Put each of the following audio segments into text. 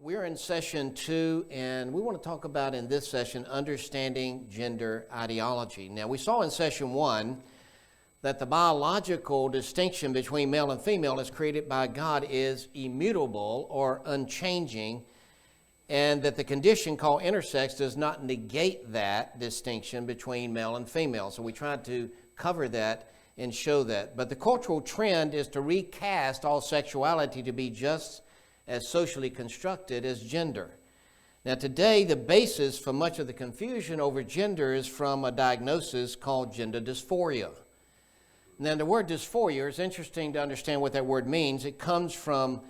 We're in session 2, and we want to talk about in this session understanding gender ideology. Now, we saw in session 1 that the biological distinction between male and female as created by God is immutable or unchanging, and that the condition called intersex does not negate that distinction between male and female. So we tried to cover that and show that. But the cultural trend is to recast all sexuality to be just as socially constructed as gender. Now today, the basis for much of the confusion over gender is from a diagnosis called gender dysphoria. Now the word dysphoria is interesting to understand what that word means. It comes from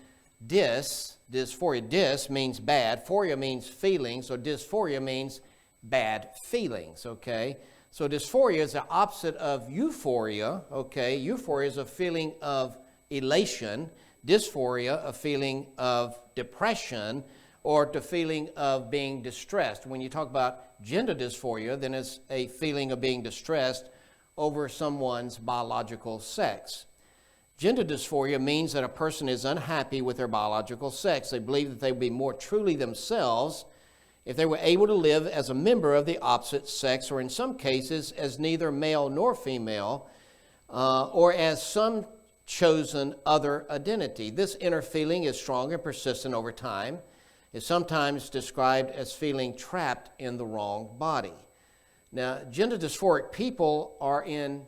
dysphoria. Dys means bad, phoria means feeling, so dysphoria means bad feelings, okay? So dysphoria is the opposite of euphoria, okay? Euphoria is a feeling of elation. Dysphoria, a feeling of depression, or the feeling of being distressed. When you talk about gender dysphoria, then it's a feeling of being distressed over someone's biological sex. Gender dysphoria means that a person is unhappy with their biological sex. They believe that they would be more truly themselves if they were able to live as a member of the opposite sex, or in some cases as neither male nor female, or as some chosen other identity. This inner feeling is strong and persistent over time. It's sometimes described as feeling trapped in the wrong body. Now, gender dysphoric people are we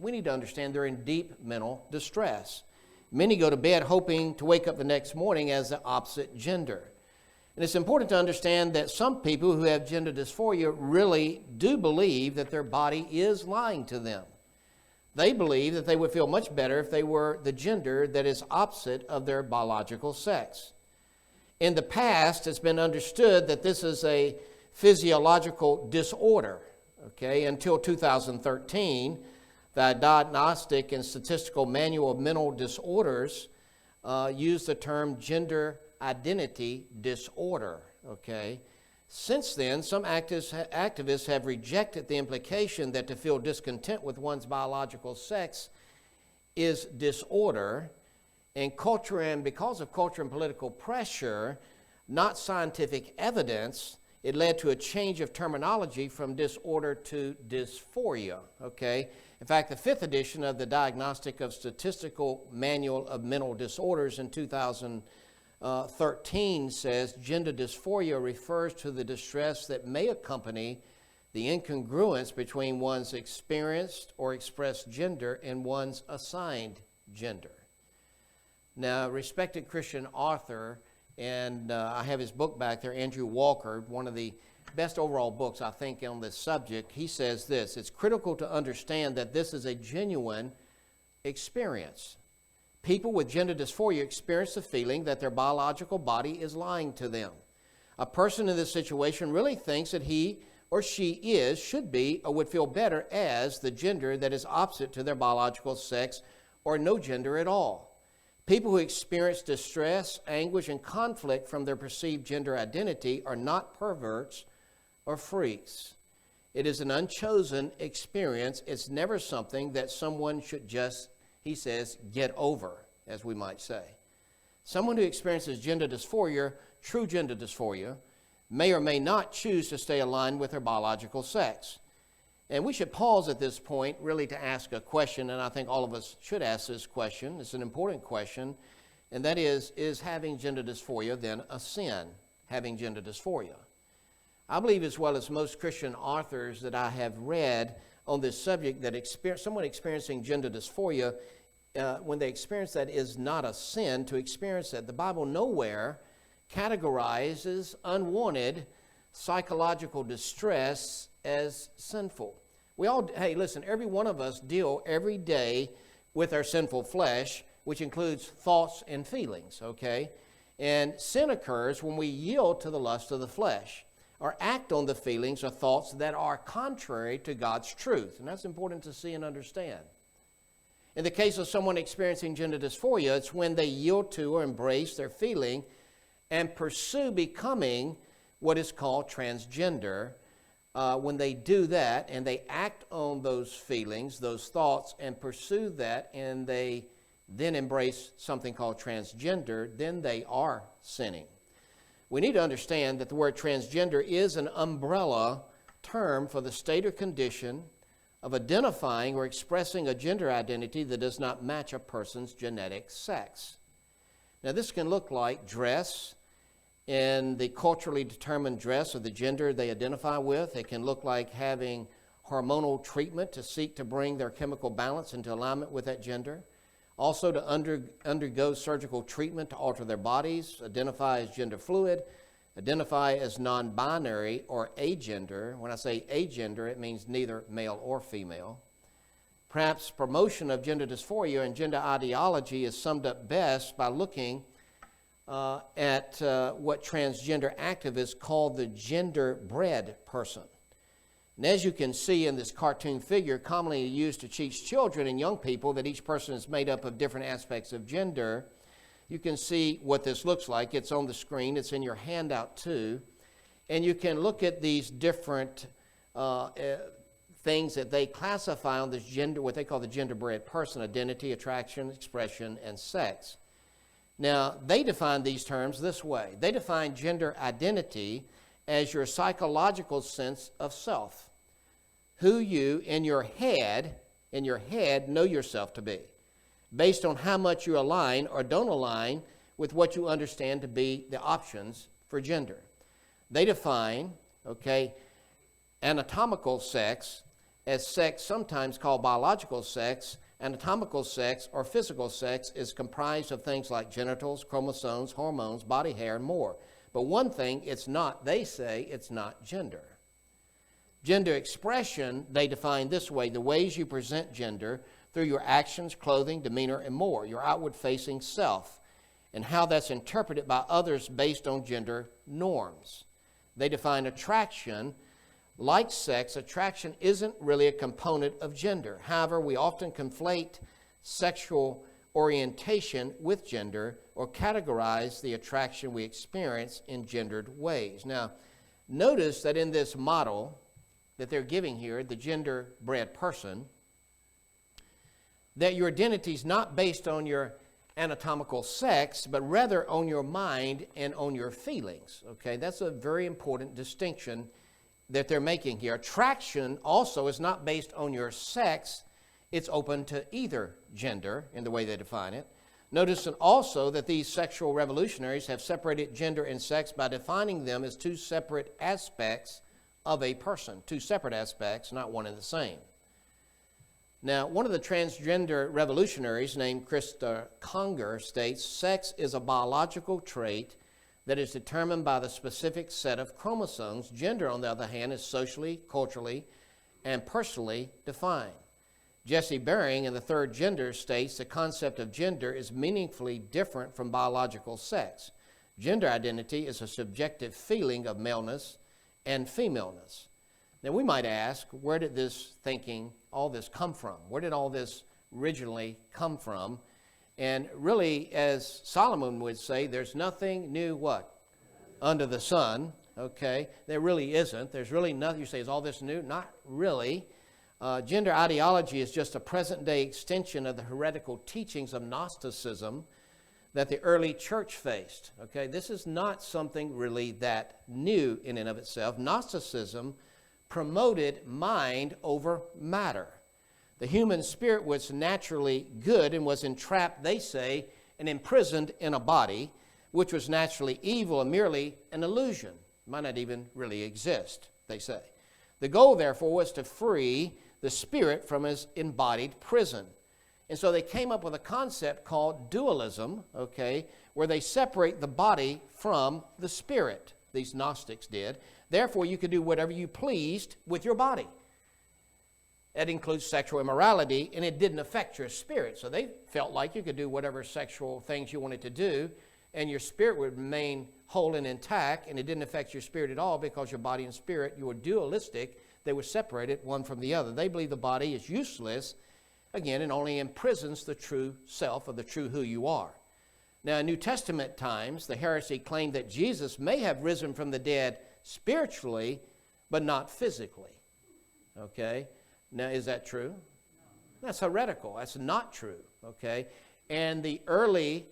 need to understand they're in deep mental distress. Many go to bed hoping to wake up the next morning as the opposite gender. And it's important to understand that some people who have gender dysphoria really do believe that their body is lying to them. They believe that they would feel much better if they were the gender that is opposite of their biological sex. In the past, it's been understood that this is a physiological disorder, okay? Until 2013, the Diagnostic and Statistical Manual of Mental Disorders used the term gender identity disorder, okay? Since then, some activists have rejected the implication that to feel discontent with one's biological sex is disorder, and because of culture and political pressure, not scientific evidence, it led to a change of terminology from disorder to dysphoria, okay? In fact, the 5th edition of the Diagnostic of Statistical Manual of Mental Disorders in 2013 says gender dysphoria refers to the distress that may accompany the incongruence between one's experienced or expressed gender and one's assigned gender. Now, respected Christian author, and I have his book back there, Andrew Walker, one of the best overall books, I think, on this subject. He says this: it's critical to understand that this is a genuine experience. People with gender dysphoria experience the feeling that their biological body is lying to them. A person in this situation really thinks that he or she should be, or would feel better as the gender that is opposite to their biological sex, or no gender at all. People who experience distress, anguish, and conflict from their perceived gender identity are not perverts or freaks. It is an unchosen experience. It's never something that someone should just, he says, get over, as we might say. Someone who experiences gender dysphoria, true gender dysphoria, may or may not choose to stay aligned with their biological sex. And we should pause at this point really to ask a question, and I think all of us should ask this question. It's an important question, and that is having gender dysphoria then a sin, having gender dysphoria? I believe, as well as most Christian authors that I have read on this subject, that someone experiencing gender dysphoria, when they experience that, is not a sin to experience that. The Bible nowhere categorizes unwanted psychological distress as sinful. Hey, listen, every one of us deal every day with our sinful flesh, which includes thoughts and feelings, okay? And sin occurs when we yield to the lust of the flesh, or act on the feelings or thoughts that are contrary to God's truth. And that's important to see and understand. In the case of someone experiencing gender dysphoria, it's when they yield to or embrace their feeling and pursue becoming what is called transgender. When they do that and they act on those feelings, those thoughts, and pursue that, and they then embrace something called transgender, then they are sinning. we need to understand that the word transgender is an umbrella term for the state or condition of identifying or expressing a gender identity that does not match a person's genetic sex. Now, this can look like dress in the culturally determined dress of the gender they identify with. It can look like having hormonal treatment to seek to bring their chemical balance into alignment with that gender. Also to undergo surgical treatment to alter their bodies, identify as gender fluid, identify as non-binary or agender. When I say agender, it means neither male or female. Perhaps promotion of gender dysphoria and gender ideology is summed up best by looking at what transgender activists call the gender-bred person. And as you can see in this cartoon figure, commonly used to teach children and young people that each person is made up of different aspects of gender, you can see what this looks like. It's on the screen. It's in your handout too. And you can look at these different things that they classify on this gender, what they call the gender-bred person: identity, attraction, expression, and sex. Now, they define these terms this way. They define gender identity as your psychological sense of self, who you in your head know yourself to be, based on how much you align or don't align with what you understand to be the options for gender. They define, anatomical sex as sex sometimes called biological sex. Anatomical sex or physical sex is comprised of things like genitals, chromosomes, hormones, body hair, and more. But one thing it's not, they say it's not gender. Gender expression, they define this way: the ways you present gender through your actions, clothing, demeanor, and more, your outward-facing self, and how that's interpreted by others based on gender norms. They define attraction. Like sex, attraction isn't really a component of gender. However, we often conflate sexual orientation with gender, or categorize the attraction we experience in gendered ways. Now, notice that in this model that they're giving here, the gender-bred person, that your identity is not based on your anatomical sex, but rather on your mind and on your feelings. Okay, that's a very important distinction that they're making here. Attraction also is not based on your sex. It's open to either gender in the way they define it. Notice also that these sexual revolutionaries have separated gender and sex by defining them as two separate aspects of a person. Two separate aspects, not one and the same. Now, one of the transgender revolutionaries named Krista Conger states, sex is a biological trait that is determined by the specific set of chromosomes. Gender, on the other hand, is socially, culturally, and personally defined. Jesse Bering in The Third Gender states the concept of gender is meaningfully different from biological sex. Gender identity is a subjective feeling of maleness and femaleness. Now, we might ask, where did this thinking, all this come from? Where did all this originally come from? And really, as Solomon would say, there's nothing new, what? Under the sun, okay? There really isn't. There's really nothing. You say, is all this new? Not really. Gender ideology is just a present-day extension of the heretical teachings of Gnosticism that the early church faced, okay? This is not something really that new in and of itself. Gnosticism promoted mind over matter. The human spirit was naturally good and was entrapped, they say, and imprisoned in a body, which was naturally evil and merely an illusion. It might not even really exist, they say. The goal, therefore, was to free the spirit from his embodied prison. And so they came up with a concept called dualism, okay, where they separate the body from the spirit. These Gnostics did. Therefore, you could do whatever you pleased with your body. That includes sexual immorality, and it didn't affect your spirit. So they felt like you could do whatever sexual things you wanted to do, and your spirit would remain whole and intact, and it didn't affect your spirit at all because your body and spirit, you were dualistic. They were separated one from the other. They believe the body is useless, again, and only imprisons the true self or the true who you are. Now, in New Testament times, the heresy claimed that Jesus may have risen from the dead spiritually, but not physically. Okay? Now, is that true? That's heretical. That's not true. Okay? And the early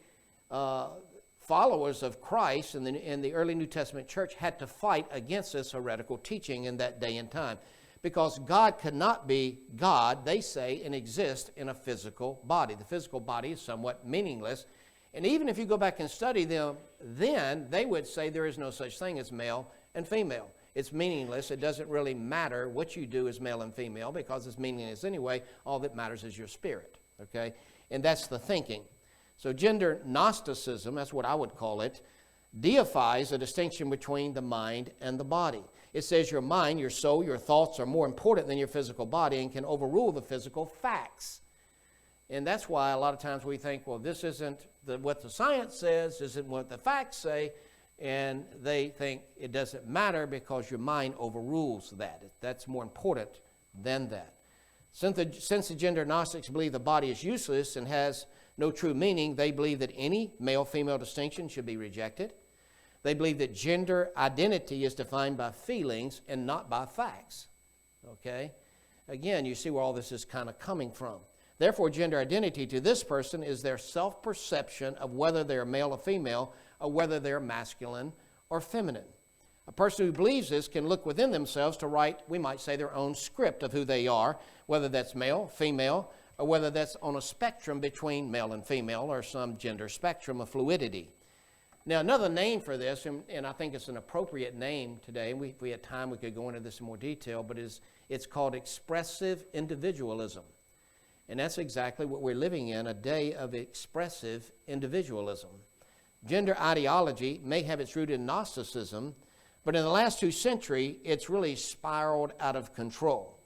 followers of Christ in the early New Testament church had to fight against this heretical teaching in that day and time. Because God could not be God, they say, and exist in a physical body. The physical body is somewhat meaningless. And even if you go back and study them, then they would say there is no such thing as male and female. It's meaningless. It doesn't really matter what you do as male and female because it's meaningless anyway. All that matters is your spirit, okay? And that's the thinking. So gender Gnosticism, that's what I would call it, deifies a distinction between the mind and the body. It says your mind, your soul, your thoughts are more important than your physical body and can overrule the physical facts. And that's why a lot of times we think, well, this isn't what the science says, isn't what the facts say, and they think it doesn't matter because your mind overrules that. That's more important than that. Since the gender Gnostics believe the body is useless and has no true meaning, they believe that any male-female distinction should be rejected. They believe that gender identity is defined by feelings and not by facts. Okay? Again, you see where all this is kind of coming from. Therefore, gender identity to this person is their self-perception of whether they're male or female or whether they're masculine or feminine. A person who believes this can look within themselves to write, we might say, their own script of who they are, whether that's male, female, or whether that's on a spectrum between male and female or some gender spectrum of fluidity. Now, another name for this, and I think it's an appropriate name today, and if we had time we could go into this in more detail, but it's called expressive individualism. And that's exactly what we're living in, a day of expressive individualism. Gender ideology may have its root in Gnosticism, but in the last 2 centuries, it's really spiraled out of control.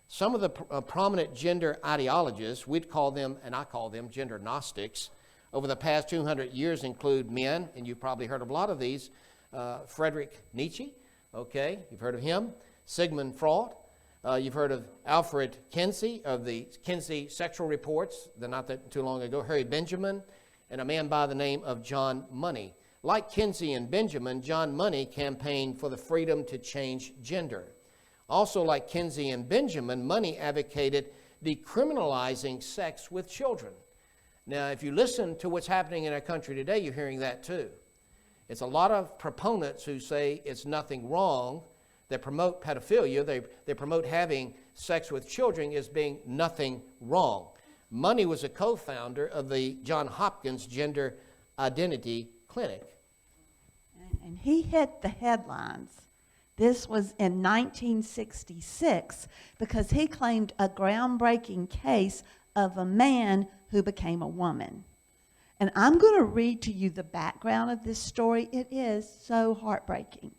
Some of the prominent gender ideologists, we'd call them, and I call them, gender Gnostics, over the past 200 years include men, and you've probably heard of a lot of these, Friedrich Nietzsche, okay, you've heard of him, Sigmund Freud, you've heard of Alfred Kinsey of the Kinsey Sexual Reports, not that too long ago, Harry Benjamin, and a man by the name of John Money. Like Kinsey and Benjamin, John Money campaigned for the freedom to change gender. Also, like Kinsey and Benjamin, Money advocated decriminalizing sex with children. Now, if you listen to what's happening in our country today, you're hearing that too. It's a lot of proponents who say it's nothing wrong, that promote pedophilia, they promote having sex with children as being nothing wrong. Money was a co-founder of the Johns Hopkins Gender Identity Clinic. And he hit the headlines. This was in 1966 because he claimed a groundbreaking case of a man who became a woman. And I'm going to read to you the background of this story. It is so heartbreaking.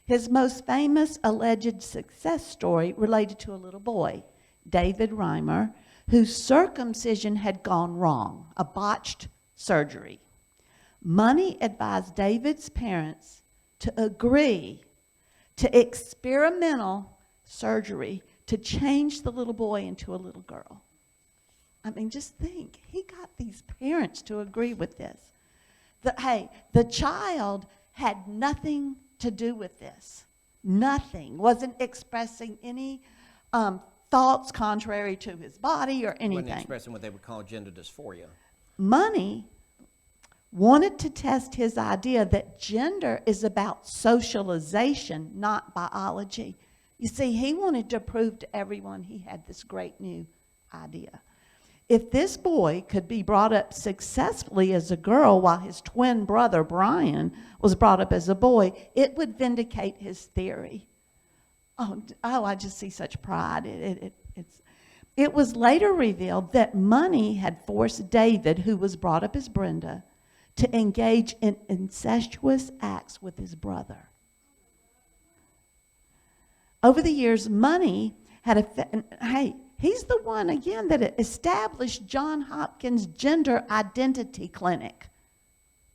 His most famous alleged success story related to a little boy, David Reimer, whose circumcision had gone wrong, a botched surgery. Money advised David's parents to agree to experimental surgery to change the little boy into a little girl. I mean, just think, he got these parents to agree with this. The child had nothing to do with this. Nothing. Wasn't expressing any thoughts contrary to his body or anything. Wasn't expressing what they would call gender dysphoria. Money wanted to test his idea that gender is about socialization, not biology. You see, he wanted to prove to everyone he had this great new idea. If this boy could be brought up successfully as a girl while his twin brother, Brian, was brought up as a boy, it would vindicate his theory. Oh, I just see such pride. It was later revealed that Money had forced David, who was brought up as Brenda, to engage in incestuous acts with his brother. Over the years, Money had he's the one, again, that established Johns Hopkins Gender Identity Clinic.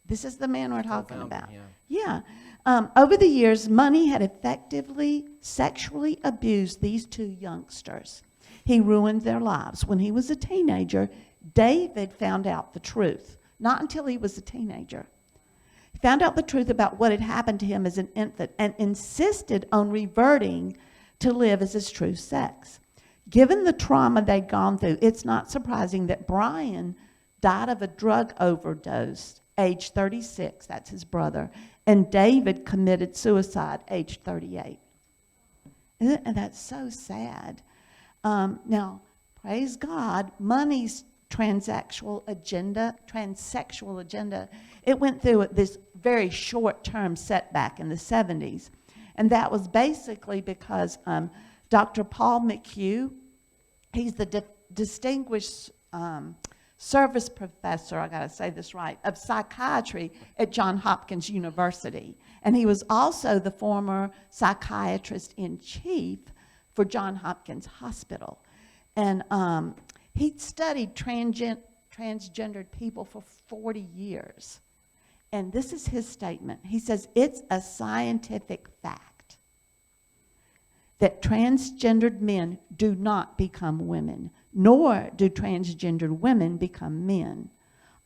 This is the man we're talking about. Yeah. Over the years, Money had effectively sexually abused these 2 youngsters. He ruined their lives. When he was a teenager, David found out the truth. Not until he was a teenager. He found out the truth about what had happened to him as an infant and insisted on reverting to live as his true sex. Given the trauma they'd gone through, it's not surprising that Brian died of a drug overdose age 36. That's his brother. And David committed suicide, age 38. And that's so sad. Now, praise God, money's transsexual agenda, it went through this very short-term setback in the 70s. And that was basically because Dr. Paul McHugh, he's the distinguished service professor, I gotta say this right, of psychiatry at Johns Hopkins University. And he was also the former psychiatrist in chief for Johns Hopkins Hospital. And he studied transgendered people for 40 years. And this is his statement. He says, it's a scientific fact that transgendered men do not become women, nor do transgendered women become men.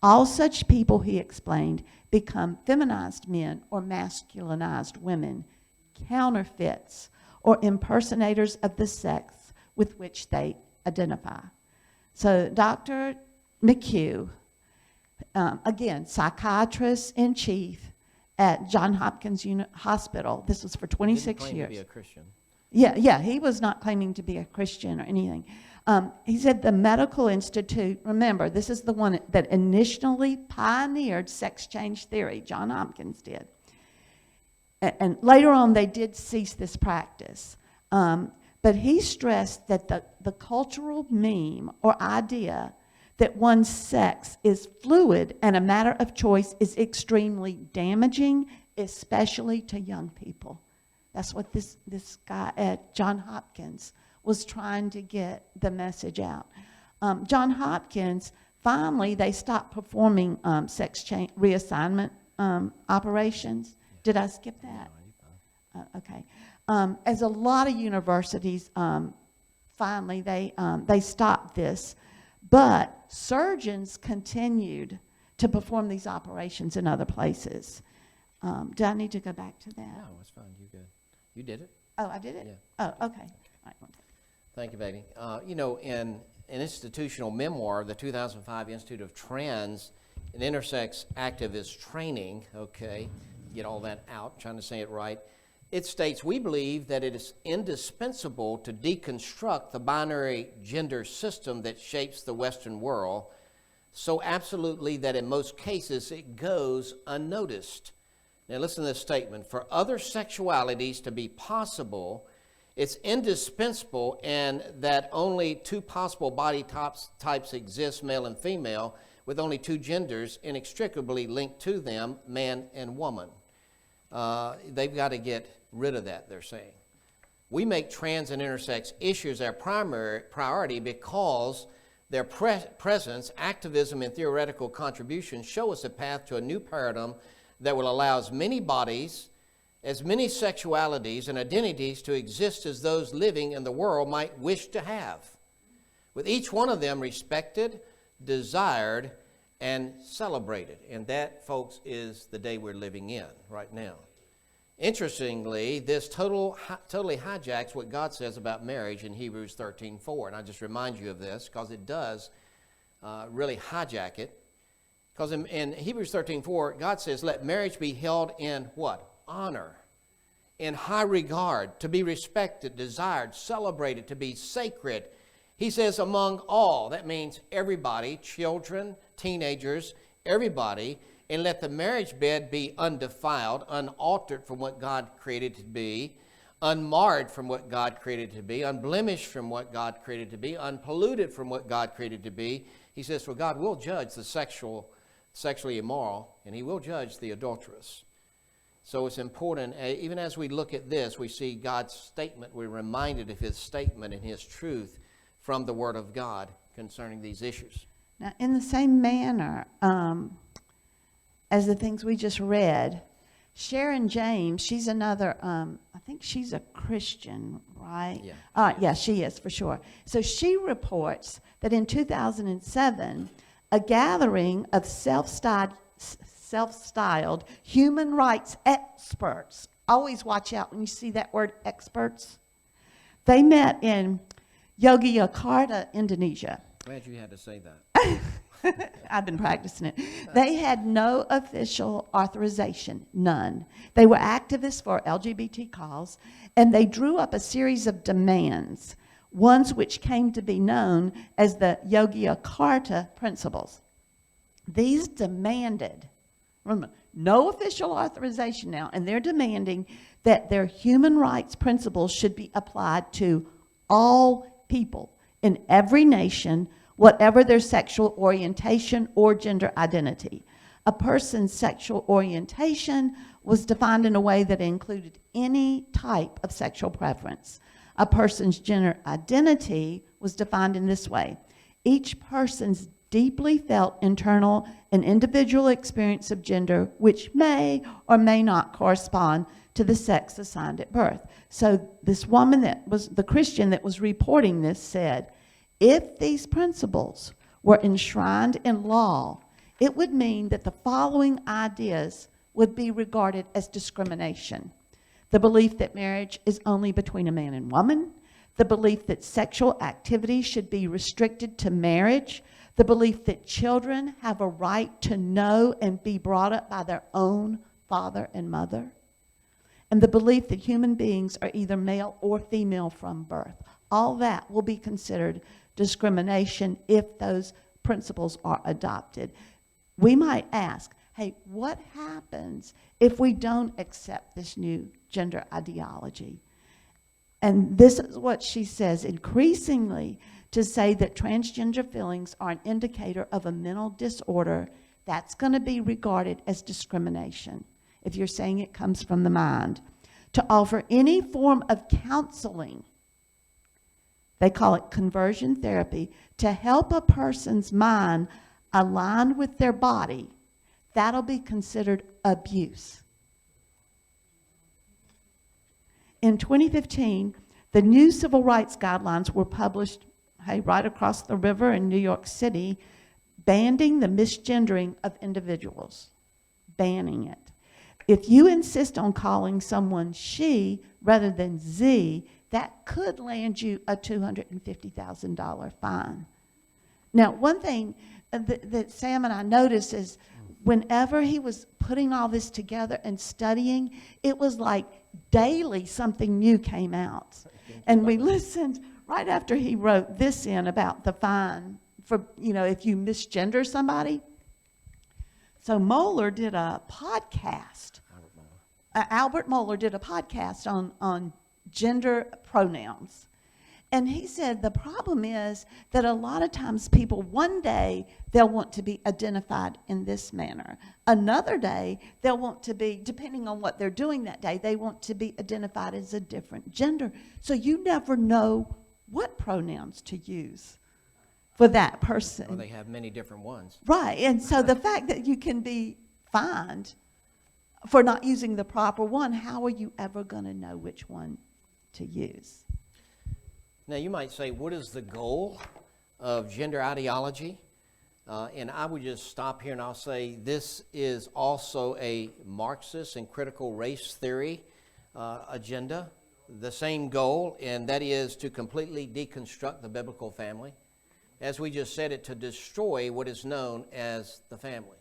All such people, he explained, become feminized men or masculinized women, counterfeits, or impersonators of the sex with which they identify. So Dr. McHugh, again, psychiatrist in chief at Johns Hopkins Hospital. This was for 26 Didn't claim years. to be a Christian. Yeah, he was not claiming to be a Christian or anything. He said the medical institute, remember, this is the one that initially pioneered sex change theory. Johns Hopkins did. And later on, they did cease this practice. But he stressed that the cultural meme or idea that one's sex is fluid and a matter of choice is extremely damaging, especially to young people. That's what this guy at Johns Hopkins was trying to get the message out. Johns Hopkins, finally, they stopped performing sex change reassignment operations. Yeah. Did I skip that? No, okay. As a lot of universities, finally, they stopped this. But surgeons continued to perform these operations in other places. Do I need to go back to that? No, it's fine. You good. You did it. Oh, I did it? Yeah. Oh, okay. All right. Thank you, Betty. In an institutional memoir, the 2005 Institute of Trans and Intersex Activist Training, okay, get all that out, trying to say it right, it states, we believe that it is indispensable to deconstruct the binary gender system that shapes the Western world so absolutely that in most cases it goes unnoticed. Now listen to this statement. For other sexualities to be possible, it's indispensable and that only two possible body types exist, male and female, with only two genders inextricably linked to them, man and woman. They've got to get rid of that, they're saying. We make trans and intersex issues our primary priority because their presence, activism, and theoretical contributions show us a path to a new paradigm that will allow as many bodies, as many sexualities and identities to exist as those living in the world might wish to have, with each one of them respected, desired, and celebrated. And that, folks, is the day we're living in right now. Interestingly, this totally hijacks what God says about marriage in Hebrews 13:4. And I just remind you of this because it does really hijack it. Because in Hebrews 13:4, God says, let marriage be held in what? Honor, in high regard, to be respected, desired, celebrated, to be sacred. He says among all, that means everybody, children, teenagers, everybody, and let the marriage bed be undefiled, unaltered from what God created it to be, unmarred from what God created it to be, unblemished from what God created it to be, unpolluted from what God created it to be. He says, for God will judge the sexually immoral, and he will judge the adulterous. So it's important, even as we look at this, we see God's statement. We're reminded of his statement and his truth from the Word of God concerning these issues. Now, in the same manner as the things we just read, Sharon James, she's another, I think she's a Christian, right? Yeah. Yeah, she is, for sure. So she reports that in 2007, a gathering of self-styled human rights experts, always watch out when you see that word experts, they met in Yogyakarta, Indonesia. Glad you had to say that. I've been practicing it. They had no official authorization, none. They were activists for LGBT cause, and they drew up a series of demands, ones which came to be known as the Yogyakarta Principles. These demanded, remember, no official authorization now, and they're demanding that their human rights principles should be applied to all people in every nation, whatever their sexual orientation or gender identity. A person's sexual orientation was defined in a way that included any type of sexual preference. A person's gender identity was defined in this way: each person's deeply felt internal and individual experience of gender, which may or may not correspond to the sex assigned at birth. So this woman that was the Christian that was reporting this said, if these principles were enshrined in law, it would mean that the following ideas would be regarded as discrimination: the belief that marriage is only between a man and woman, the belief that sexual activity should be restricted to marriage, the belief that children have a right to know and be brought up by their own father and mother, and the belief that human beings are either male or female from birth. All that will be considered discrimination if those principles are adopted. We might ask, hey, what happens if we don't accept this new gender ideology? And this is what she says: increasingly, to say that transgender feelings are an indicator of a mental disorder, that's going to be regarded as discrimination if you're saying it comes from the mind. To offer any form of counseling, they call it conversion therapy, to help a person's mind align with their body, that'll be considered abuse. In 2015, the new civil rights guidelines were published right across the river in New York City, banning the misgendering of individuals, banning it. If you insist on calling someone she rather than Z, that could land you a $250,000 fine. Now, one thing that Sam and I noticed is whenever he was putting all this together and studying, it was like daily something new came out. And we listened right after he wrote this in about the fine for, if you misgender somebody. So Moeller did a podcast. Albert Moeller did a podcast on gender pronouns. And he said the problem is that a lot of times people, one day they'll want to be identified in this manner. Another day they'll want to be, depending on what they're doing that day, they want to be identified as a different gender. So you never know what pronouns to use for that person. Or they have many different ones. Right, and so the fact that you can be fined for not using the proper one, how are you ever going to know which one to use? Now, you might say, what is the goal of gender ideology? And I would just stop here and I'll say this is also a Marxist and critical race theory agenda. The same goal, and that is to completely deconstruct the biblical family. As we just said, it to destroy what is known as the family,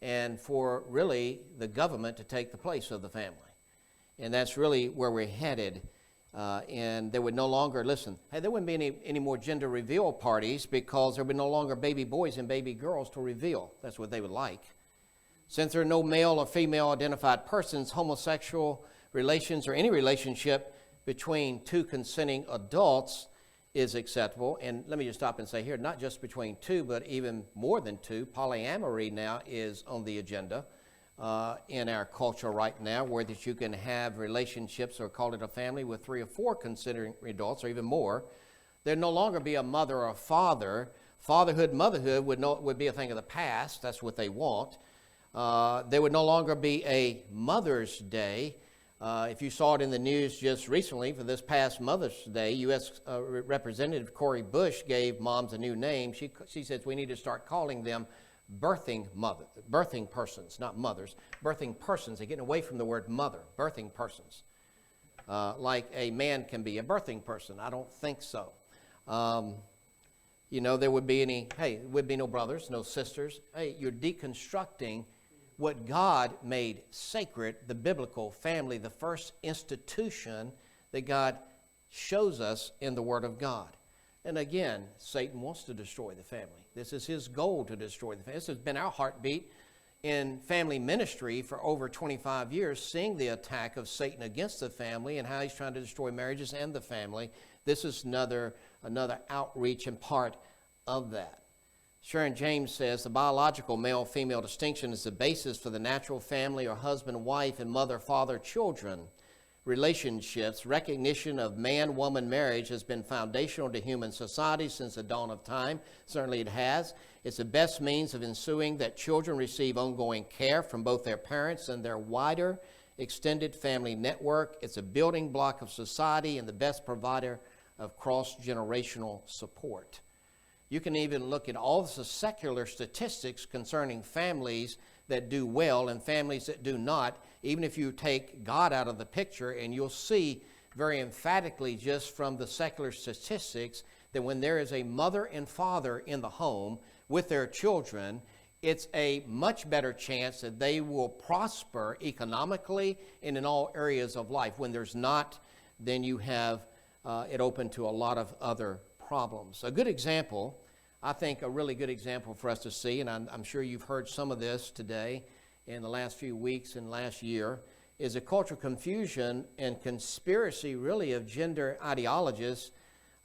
and for really the government to take the place of the family. And that's really where we're headed. And there would no longer, there wouldn't be any more gender reveal parties because there would no longer baby boys and baby girls to reveal. That's what they would like. Since there are no male or female identified persons, homosexual relations or any relationship between two consenting adults is acceptable. And let me just stop and say here, not just between two, but even more than two. Polyamory now is on the agenda in our culture right now, where that you can have relationships, or call it a family, with 3 or 4 considering adults, or even more. There'd no longer be a mother or a father. Fatherhood, motherhood would be a thing of the past. That's what they want. There would no longer be a Mother's Day. If you saw it in the news just recently, for this past Mother's Day, U.S. Representative Cori Bush gave moms a new name. She says we need to start calling them birthing persons, not mothers, birthing persons. They're getting away from the word mother, birthing persons. Like a man can be a birthing person. I don't think so. there would be no brothers, no sisters. Hey, you're deconstructing what God made sacred, the biblical family, the first institution that God shows us in the Word of God. And again, Satan wants to destroy the family. This is his goal, to destroy the family. This has been our heartbeat in family ministry for over 25 years, seeing the attack of Satan against the family and how he's trying to destroy marriages and the family. This is another outreach and part of that. Sharon James says, the biological male-female distinction is the basis for the natural family or husband-wife and mother-father-children relationships. Recognition of man-woman marriage has been foundational to human society since the dawn of time. Certainly it has. It's the best means of ensuring that children receive ongoing care from both their parents and their wider extended family network. It's a building block of society and the best provider of cross-generational support. You can even look at all the secular statistics concerning families that do well and families that do not, even if you take God out of the picture, and you'll see very emphatically just from the secular statistics that when there is a mother and father in the home with their children, it's a much better chance that they will prosper economically and in all areas of life. When there's not, then you have it open to a lot of other problems. A good example, I think a really good example for us to see, and I'm sure you've heard some of this today in the last few weeks and last year, is a cultural confusion and conspiracy really of gender ideologists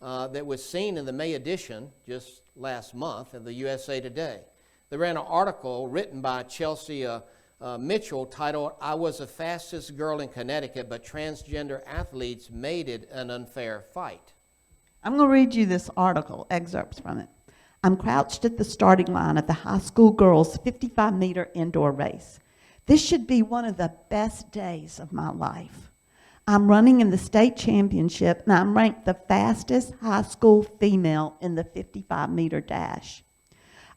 that was seen in the May edition just last month of the USA Today. They ran an article written by Chelsea Mitchell titled, "I was the fastest girl in Connecticut, but transgender athletes made it an unfair fight." I'm going to read you this article, excerpts from it. I'm crouched at the starting line of the high school girls' 55-meter indoor race. This should be one of the best days of my life. I'm running in the state championship, and I'm ranked the fastest high school female in the 55-meter dash.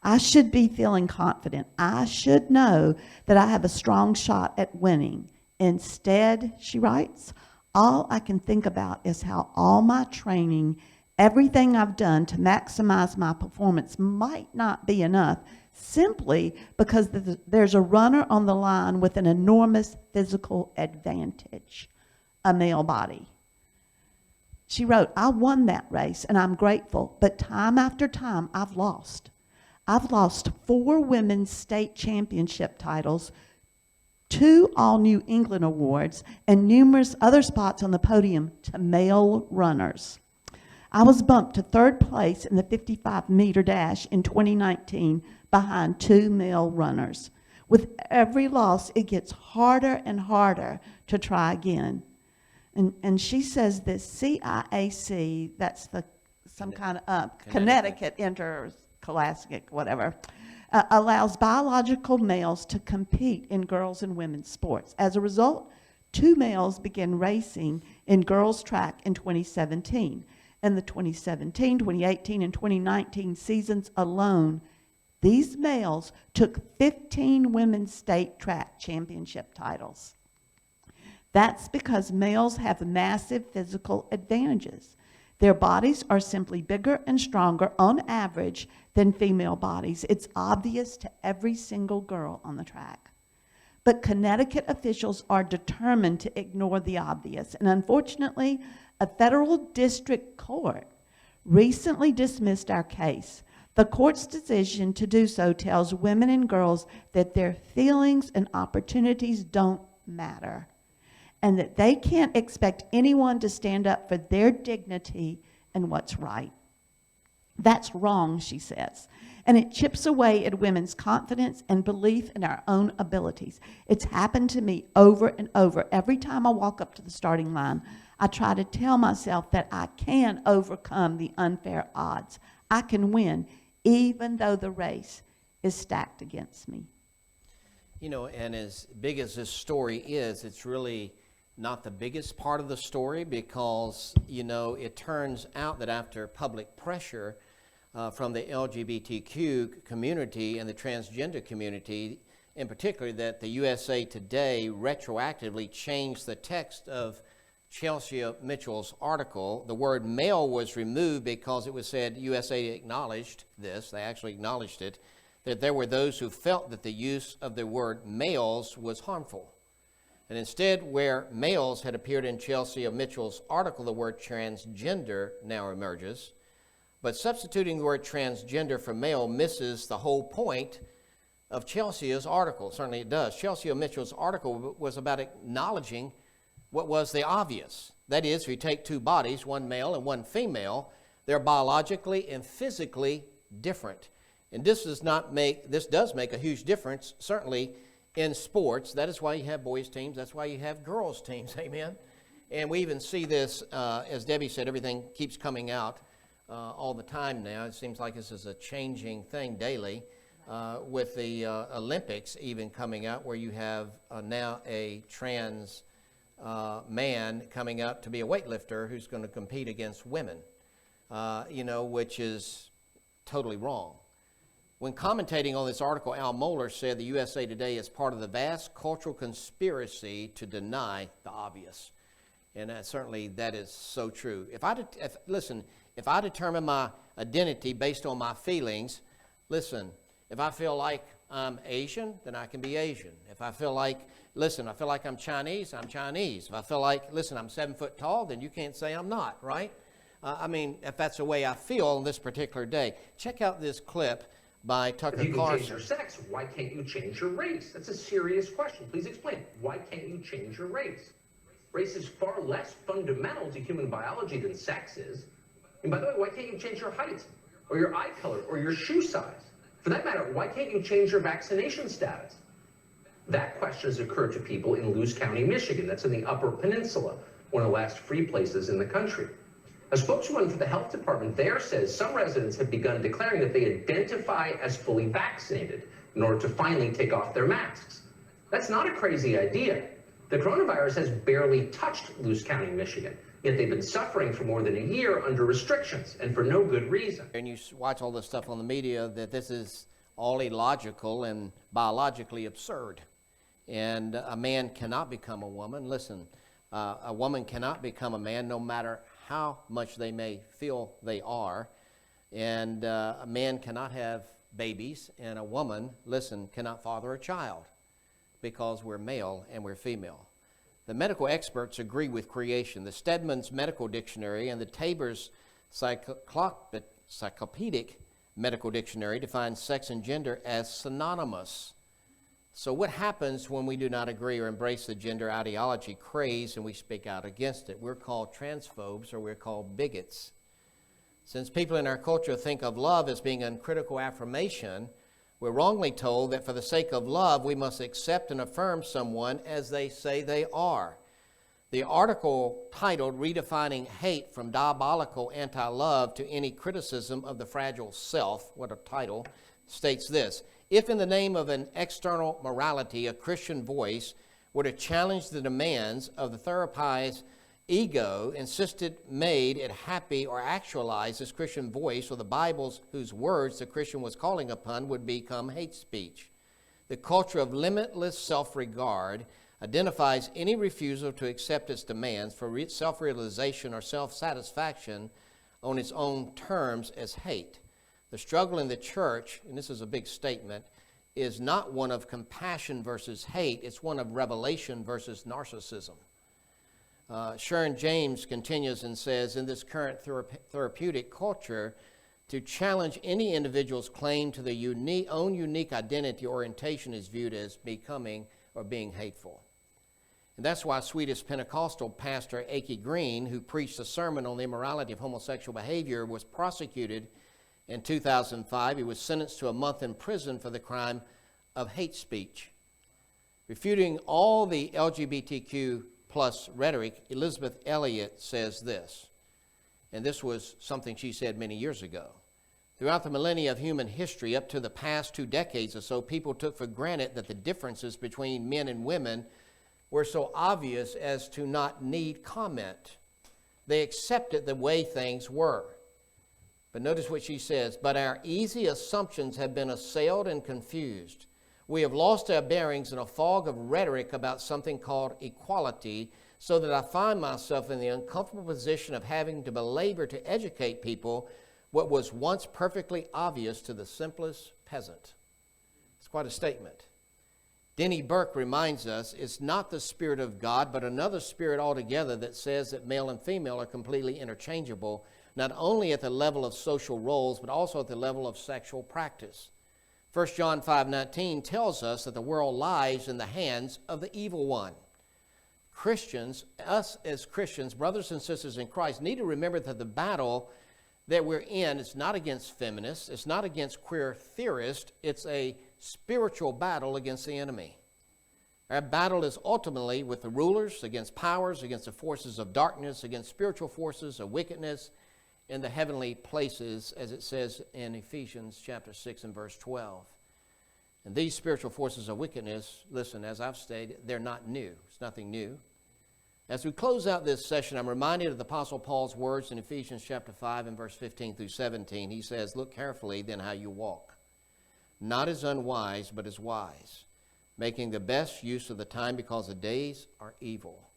I should be feeling confident. I should know that I have a strong shot at winning. Instead, she writes, all I can think about is how all my training, everything I've done to maximize my performance might not be enough simply because there's a runner on the line with an enormous physical advantage, a male body. She wrote, I won that race and I'm grateful, but time after time I've lost. I've lost 4 women's state championship titles, 2 All-New England awards, and numerous other spots on the podium to male runners. I was bumped to 3rd place in the 55-meter dash in 2019 behind 2 male runners. With every loss, it gets harder and harder to try again. And she says this CIAC, that's some kind of Connecticut Interscholastic, whatever, allows biological males to compete in girls' and women's sports. As a result, 2 males began racing in girls' track in 2017. In the 2017, 2018, and 2019 seasons alone, these males took 15 women's state track championship titles. That's because males have massive physical advantages. Their bodies are simply bigger and stronger on average than female bodies. It's obvious to every single girl on the track. But Connecticut officials are determined to ignore the obvious, and unfortunately, a federal district court recently dismissed our case. The court's decision to do so tells women and girls that their feelings and opportunities don't matter, and that they can't expect anyone to stand up for their dignity and what's right. That's wrong, she says, and it chips away at women's confidence and belief in our own abilities. It's happened to me over and over. Every time I walk up to the starting line, I try to tell myself that I can overcome the unfair odds. I can win, even though the race is stacked against me. You know, and as big as this story is, it's really not the biggest part of the story because, you know, it turns out that after public pressure from the LGBTQ community and the transgender community, in particular, that the USA Today retroactively changed the text of Chelsea Mitchell's article, the word male was removed because it was said USA acknowledged this, they actually acknowledged it, that there were those who felt that the use of the word males was harmful. And instead, where males had appeared in Chelsea Mitchell's article, the word transgender now emerges. But substituting the word transgender for male misses the whole point of Chelsea's article. Certainly it does. Chelsea Mitchell's article was about acknowledging what was the obvious. That is, if you take two bodies, one male and one female, they're biologically and physically different. And this does make a huge difference, certainly in sports. That is why you have boys' teams. That's why you have girls' teams. Amen. And we even see this, as Debbie said, everything keeps coming out all the time now. It seems like this is a changing thing daily, with the Olympics even coming out, where you have now a trans man coming out to be a weightlifter who's going to compete against women, which is totally wrong. When commentating on this article, Al Mohler said the USA Today is part of the vast cultural conspiracy to deny the obvious. And certainly that is so true. If I determine my identity based on my feelings, if I feel like I'm Asian, then I can be Asian. If I feel like, I'm Chinese, I'm Chinese. If I feel like, I'm 7 foot tall, then you can't say I'm not, right? If that's the way I feel on this particular day. Check out this clip by Tucker Carlson. If you can change your sex, why can't you change your race? That's a serious question. Please explain. Why can't you change your race? Race is far less fundamental to human biology than sex is. And by the way, why can't you change your height or your eye color or your shoe size? For that matter, why can't you change your vaccination status? That question has occurred to people in Lewis County, Michigan. That's in the Upper Peninsula, one of the last free places in the country. A spokeswoman for the health department there says some residents have begun declaring that they identify as fully vaccinated in order to finally take off their masks. That's not a crazy idea. The coronavirus has barely touched Lewis County, Michigan, yet they've been suffering for more than a year under restrictions and for no good reason. And you watch all this stuff on the media that this is all illogical and biologically absurd. And a man cannot become a woman. A woman cannot become a man no matter how much they may feel they are. And a man cannot have babies, and a woman, cannot father a child because we're male and we're female. The medical experts agree with creation. The Stedman's Medical Dictionary and the Tabor's Cyclopedic Medical Dictionary define sex and gender as synonymous. So what happens when we do not agree or embrace the gender ideology craze and we speak out against it? We're called transphobes, or we're called bigots. Since people in our culture think of love as being uncritical affirmation, we're wrongly told that for the sake of love, we must accept and affirm someone as they say they are. The article titled Redefining Hate from Diabolical Anti-Love to Any Criticism of the Fragile Self, what a title, states this: if in the name of an external morality, a Christian voice were to challenge the demands of the therapized ego, insisted, made it happy or actualized, this Christian voice, or the Bible's whose words the Christian was calling upon, would become hate speech. The culture of limitless self-regard identifies any refusal to accept its demands for self-realization or self-satisfaction on its own terms as hate. The struggle in the church, and this is a big statement, is not one of compassion versus hate, it's one of revelation versus narcissism. Sharon James continues and says, in this current therapeutic culture, to challenge any individual's claim to the own unique identity orientation is viewed as becoming or being hateful. And that's why Swedish Pentecostal pastor Aki Green, who preached a sermon on the immorality of homosexual behavior, was prosecuted in 2005. He was sentenced to a month in prison for the crime of hate speech. Refuting all the LGBTQ plus rhetoric, Elizabeth Elliot says this, and this was something she said many years ago. Throughout the millennia of human history, up to the past 2 decades or so, people took for granted that the differences between men and women were so obvious as to not need comment. They accepted the way things were. But notice what she says, but our easy assumptions have been assailed and confused. We have lost our bearings in a fog of rhetoric about something called equality so that I find myself in the uncomfortable position of having to belabor to educate people what was once perfectly obvious to the simplest peasant. It's quite a statement. Denny Burke reminds us it's not the Spirit of God, but another spirit altogether that says that male and female are completely interchangeable, not only at the level of social roles, but also at the level of sexual practice. 1 John 5:19 tells us that the world lies in the hands of the evil one. Christians, us as Christians, brothers and sisters in Christ, need to remember that the battle that we're in is not against feminists, it's not against queer theorists, it's a spiritual battle against the enemy. Our battle is ultimately with the rulers, against powers, against the forces of darkness, against spiritual forces of wickedness in the heavenly places, as it says in Ephesians chapter 6 and verse 12. And these spiritual forces of wickedness, listen, as I've stated, they're not new. It's nothing new. As we close out this session, I'm reminded of the Apostle Paul's words in Ephesians chapter 5 and verse 15 through 17. He says, "Look carefully then how you walk, not as unwise, but as wise, making the best use of the time because the days are evil.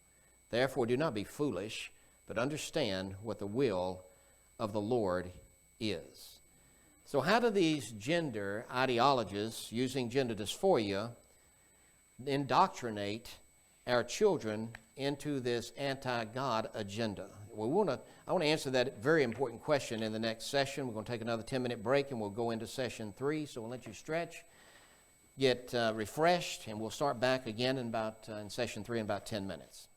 Therefore do not be foolish, but understand what the will of the Lord is." So how do these gender ideologies, using gender dysphoria, indoctrinate our children into this anti-God agenda? Well, I want to answer that very important question in the next session. We're going to take another 10-minute break, and we'll go into session 3. So we'll let you stretch, get refreshed, and we'll start back again in session 3 in about 10 minutes.